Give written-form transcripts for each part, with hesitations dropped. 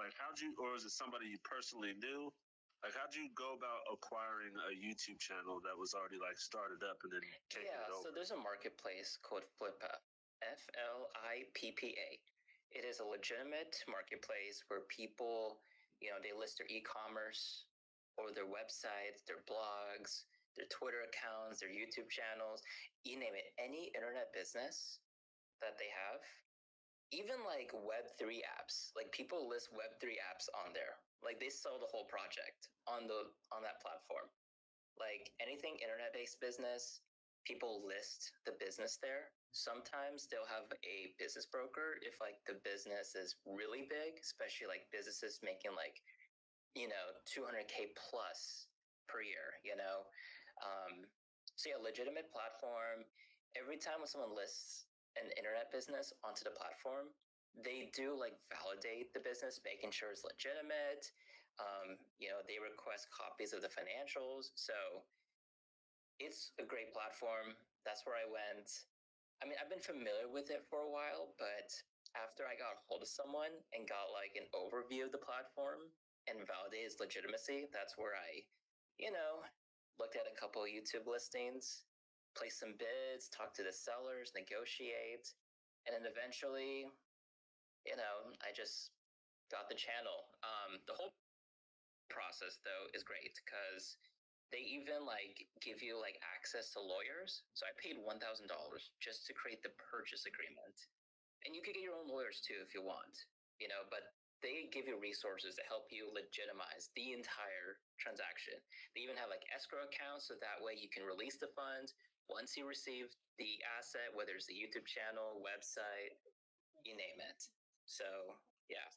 like, or is it somebody you personally knew? Like, how'd you go about acquiring a YouTube channel that was already like started up and then taking it over? So there's a marketplace called Flippa, Flippa. It is a legitimate marketplace where people, they list their e-commerce or their websites, their blogs, their Twitter accounts, their YouTube channels, you name it, any internet business that they have, even like Web3 apps, like people list Web3 apps on there. Like they sell the whole project on that platform. Like anything internet-based business, people list the business there. Sometimes they'll have a business broker if like the business is really big, especially like businesses making like, 200K plus per year, So yeah, legitimate platform. Every time when someone lists an internet business onto the platform, they do like validate the business, making sure it's legitimate. They request copies of the financials. So it's a great platform. That's where I went. I mean, I've been familiar with it for a while, but after I got a hold of someone and got like an overview of the platform and validated its legitimacy, that's where I, looked at a couple of YouTube listings, placed some bids, talked to the sellers, negotiate, and then eventually, I just got the channel. The whole process though is great because they even like give you like access to lawyers. So I paid $1,000 just to create the purchase agreement, and you could get your own lawyers too if you want, but they give you resources to help you legitimize the entire transaction. They even have like escrow accounts, so that way you can release the funds once you receive the asset, whether it's the YouTube channel, website, you name it. So yeah.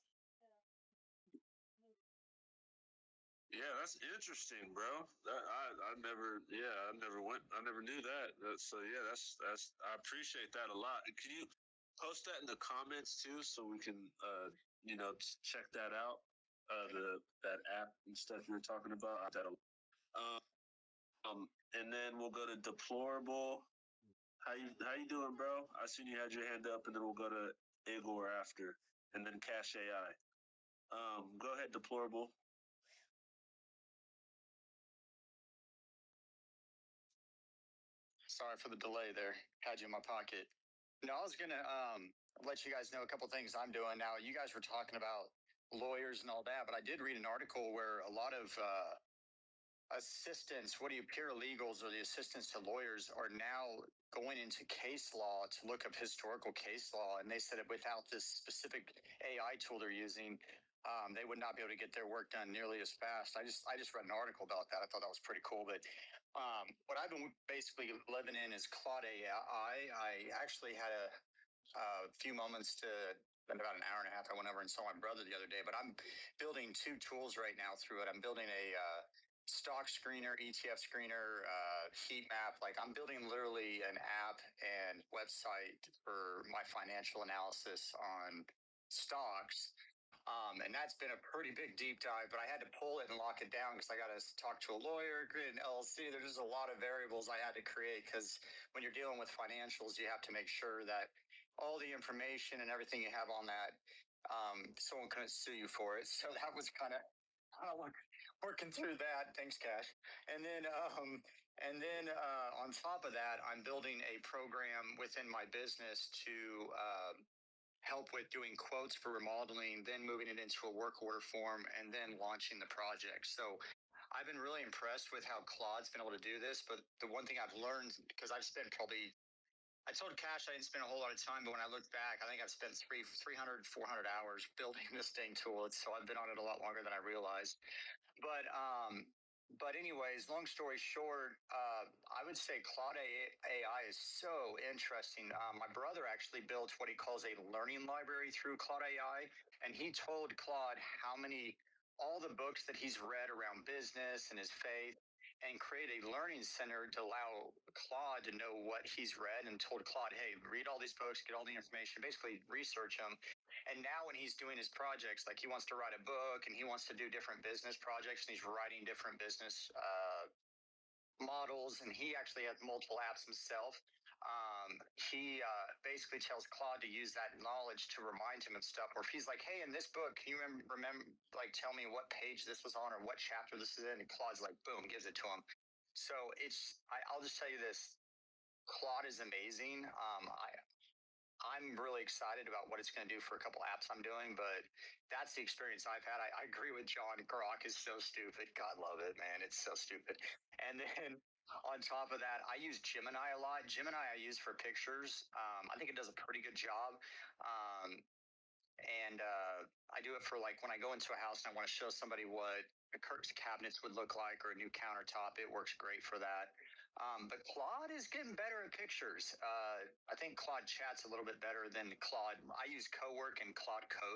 Yeah, that's interesting, bro. I never knew that. So yeah, that's I appreciate that a lot. Can you post that in the comments too, so we can check that out? That app and stuff you were talking about. And then we'll go to Deplorable. How you doing, bro? I seen you had your hand up, and then we'll go to Igor after, and then Cash AI. Go ahead, Deplorable. Sorry for the delay there. Had you in my pocket. No, I was going to let you guys know a couple things I'm doing now. You guys were talking about lawyers and all that, but I did read an article where a lot of assistants, paralegals or the assistants to lawyers are now going into case law to look up historical case law. And they said that without this specific AI tool they're using, they would not be able to get their work done nearly as fast. I just read an article about that. I thought that was pretty cool. But what I've been basically living in is Claude AI. I actually had a few moments to spend about an hour and a half. I went over and saw my brother the other day, but I'm building two tools right now through it. I'm building a stock screener, ETF screener, heat map. Like I'm building literally an app and website for my financial analysis on stocks. And that's been a pretty big deep dive, but I had to pull it and lock it down because I got to talk to a lawyer, create an LLC. There's just a lot of variables I had to create because when you're dealing with financials, you have to make sure that all the information and everything you have on that, someone couldn't sue you for it. So that was kind of working through that. Thanks, Cash. And then on top of that, I'm building a program within my business to help with doing quotes for remodeling, then moving it into a work order form, and then launching the project. So I've been really impressed with how Claude's been able to do this. But the one thing I've learned, because I've spent I told Cash I didn't spend a whole lot of time, but when I look back, I think I've spent 300, 400 hours building this dang tool. So I've been on it a lot longer than I realized. But anyways, long story short, I would say Claude AI is so interesting. My brother actually built what he calls a learning library through Claude AI, and he told Claude all the books that he's read around business and his faith, and create a learning center to allow Claude to know what he's read, and told Claude, hey, read all these books, get all the information, basically research them. And now when he's doing his projects, like he wants to write a book and he wants to do different business projects, and he's writing different business models, and he actually has multiple apps himself. he basically tells Claude to use that knowledge to remind him of stuff. Or if he's like, "Hey, in this book, can you remember, like, tell me what page this was on or what chapter this is in?" And Claude's like, boom, gives it to him. So I'll just tell you this: Claude is amazing. I'm really excited about what it's going to do for a couple apps I'm doing, but that's the experience I've had. I agree with John. Grok is so stupid. God love it, man. It's so stupid. And then on top of that, I use Gemini a lot. Gemini I use for pictures. I think it does a pretty good job. And I do it for, like, when I go into a house and I want to show somebody what a Kirk's cabinets would look like or a new countertop. It works great for that. But Claude is getting better at pictures. I think Claude Chat's a little bit better than Claude. I use CoWork and Claude Code.